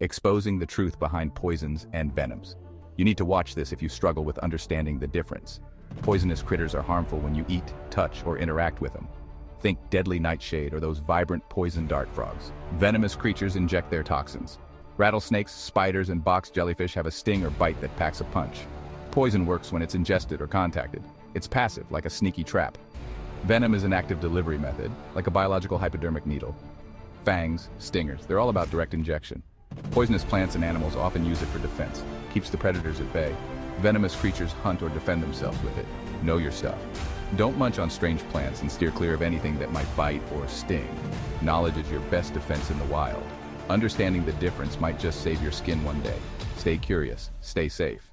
exposing the truth behind poisons and venoms. You need to watch this if you struggle with understanding the difference. Poisonous critters are harmful when you eat, touch, or interact with them. Think deadly nightshade or those vibrant poison dart frogs. Venomous creatures inject their toxins. Rattlesnakes, spiders, and box jellyfish have a sting or bite that packs a punch. Poison works when it's ingested or contacted. It's passive, like a sneaky trap. Venom is an active delivery method, like a biological hypodermic needle. Fangs, stingers, they're all about direct injection. Poisonous plants and animals often use it for defense, keeps the predators at bay. Venomous creatures hunt or defend themselves with it. Know your stuff. Don't munch on strange plants and steer clear of anything that might bite or sting. Knowledge is your best defense in the wild. Understanding the difference might just save your skin one day. Stay curious, stay safe.